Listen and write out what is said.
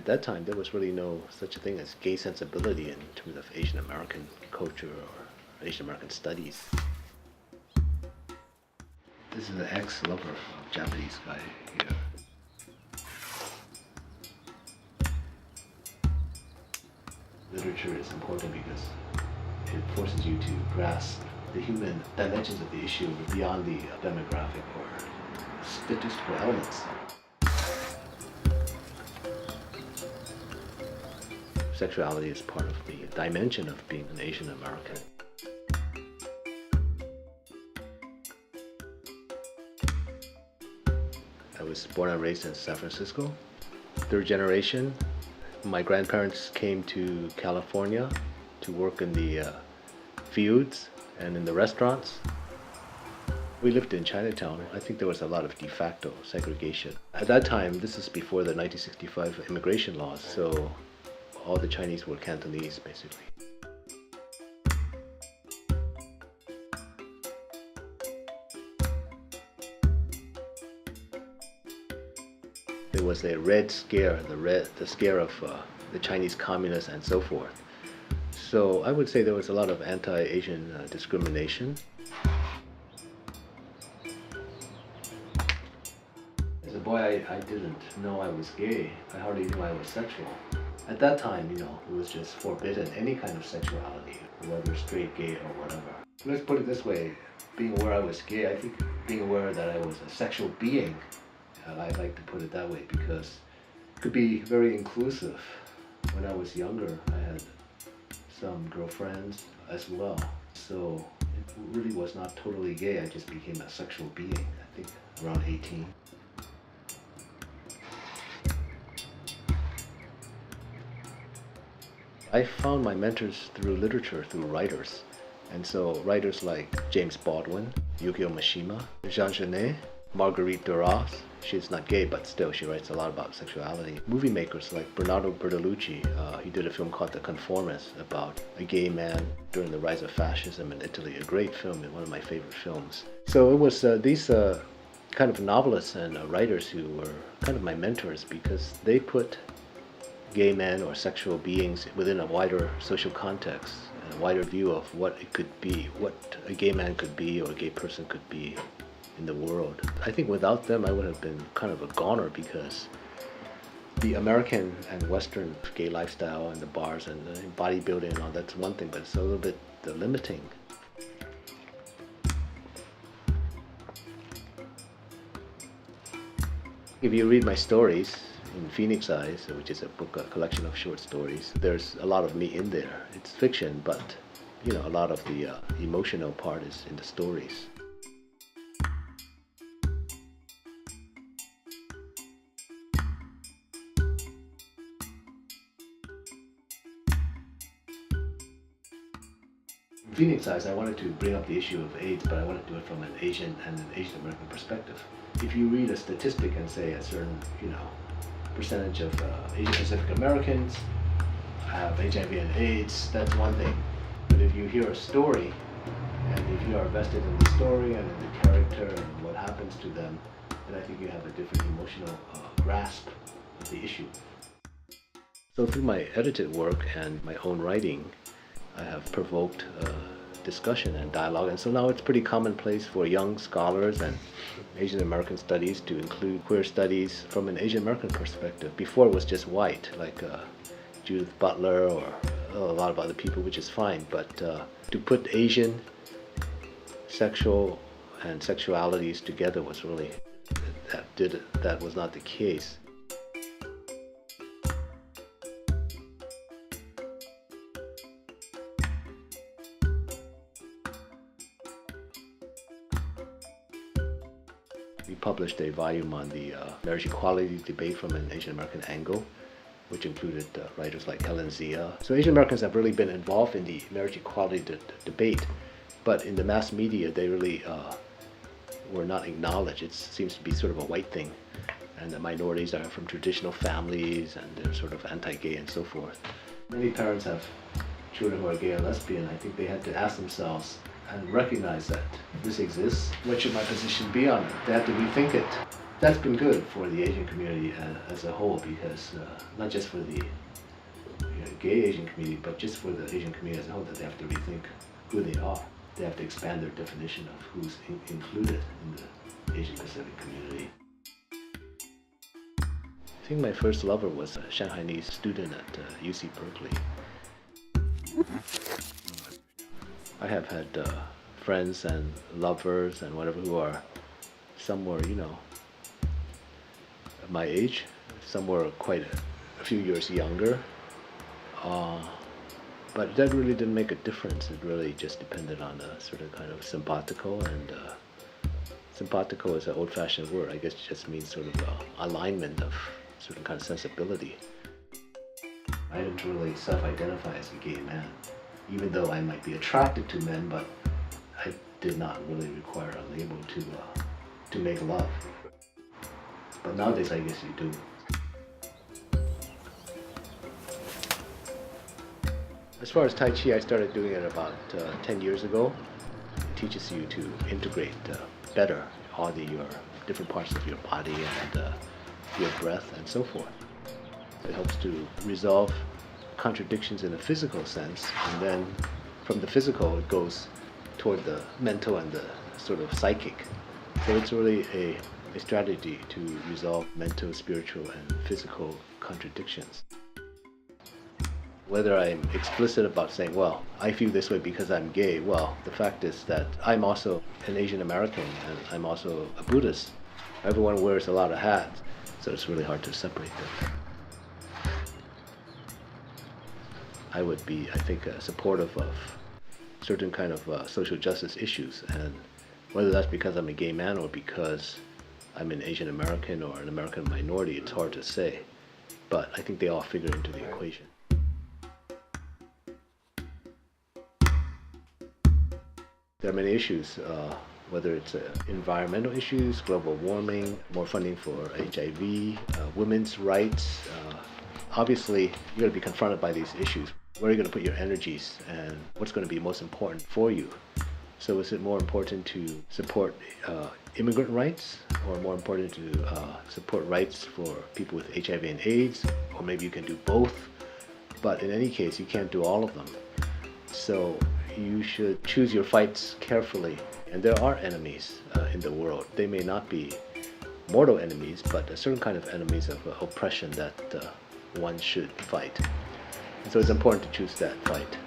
At that time, there was really no such a thing as gay sensibility in terms of Asian American culture or Asian American studies. This is an ex-lover of Japanese guy here. Literature is important because it forces you to grasp the human dimensions of the issue beyond the demographic or statistical elements. Sexuality is part of the dimension of being an Asian American. I was born and raised in San Francisco. Third generation. My grandparents came to California to work in the fields and in the restaurants. We lived in Chinatown. I think there was a lot of de facto segregation. At that time, this is before the 1965 immigration laws, so all the Chinese were Cantonese, basically. There was a Red Scare, the scare of the Chinese communists and so forth. So I would say there was a lot of anti-Asian discrimination. As a boy, I didn't know I was gay. I hardly knew I was sexual. At that time, it was just forbidden, any kind of sexuality, whether straight, gay, or whatever. Let's put it this way, being aware I was gay, I think being aware that I was a sexual being, I like to put it that way because it could be very inclusive. When I was younger, I had some girlfriends as well. So it really was not totally gay, I just became a sexual being, I think around 18. I found my mentors through literature, through writers. And so writers like James Baldwin, Yukio Mishima, Jean Genet, Marguerite Duras. She's not gay, but still she writes a lot about sexuality. Movie makers like Bernardo Bertolucci, he did a film called The Conformist about a gay man during the rise of fascism in Italy. A great film, and one of my favorite films. So it was these kind of novelists and writers who were kind of my mentors because they put gay men or sexual beings within a wider social context and a wider view of what it could be, what a gay man could be or a gay person could be in the world. I think without them I would have been kind of a goner because the American and Western gay lifestyle and the bars and the bodybuilding and all that's one thing, but it's a little bit limiting. If you read my stories in Phoenix Eyes, which is a book, a collection of short stories, there's a lot of me in there. It's fiction, but a lot of the emotional part is in the stories. In Phoenix Eyes, I wanted to bring up the issue of AIDS, but I wanted to do it from an Asian and an Asian American perspective. If you read a statistic and say a certain, percentage of Asian Pacific Americans have HIV and AIDS, that's one thing. But if you hear a story, and if you are vested in the story and in the character and what happens to them, then I think you have a different emotional grasp of the issue. So through my edited work and my own writing, I have provoked discussion and dialogue, and so now it's pretty commonplace for young scholars and Asian American studies to include queer studies from an Asian American perspective. Before it was just white, like Judith Butler or a lot of other people, which is fine, but to put Asian sexual and sexualities together was really, that was not the case. We published a volume on the marriage equality debate from an Asian American angle, which included writers like Helen Zia. So Asian Americans have really been involved in the marriage equality debate, but in the mass media they really were not acknowledged. It seems to be sort of a white thing, and the minorities are from traditional families and they're sort of anti-gay and so forth. Many parents have children who are gay or lesbian. I think they had to ask themselves and recognize that this exists. What should my position be on it? They have to rethink it. That's been good for the Asian community as a whole, because not just for the gay Asian community, but just for the Asian community as a whole, that they have to rethink who they are. They have to expand their definition of who's included in the Asian Pacific community. I think my first lover was a Shanghainese student at UC Berkeley. I have had friends and lovers and whatever who are somewhere, my age, some were quite a few years younger. But that really didn't make a difference. It really just depended on a certain kind of simpatico, and simpatico is an old-fashioned word. I guess it just means sort of alignment of certain kind of sensibility. I didn't really self-identify as a gay man, even though I might be attracted to men, but I did not really require a label to make love. But nowadays, I guess you do. As far as Tai Chi, I started doing it about 10 years ago. It teaches you to integrate better all your different parts of your body and your breath and so forth. It helps to resolve contradictions in a physical sense, and then from the physical it goes toward the mental and the sort of psychic. So it's really a strategy to resolve mental, spiritual, and physical contradictions. Whether I'm explicit about saying, well, I feel this way because I'm gay, well, the fact is that I'm also an Asian American and I'm also a Buddhist. Everyone wears a lot of hats, so it's really hard to separate them. I would be, I think, supportive of certain kind of social justice issues, and whether that's because I'm a gay man or because I'm an Asian American or an American minority, it's hard to say, but I think they all figure into the equation. There are many issues, whether it's environmental issues, global warming, more funding for HIV, women's rights. Obviously, you're going to be confronted by these issues. Where are you going to put your energies, and what's going to be most important for you? So is it more important to support immigrant rights, or more important to support rights for people with HIV and AIDS? Or maybe you can do both, but in any case, you can't do all of them. So you should choose your fights carefully. And there are enemies in the world. They may not be mortal enemies, but a certain kind of enemies of oppression that one should fight. And so it's important to choose that fight.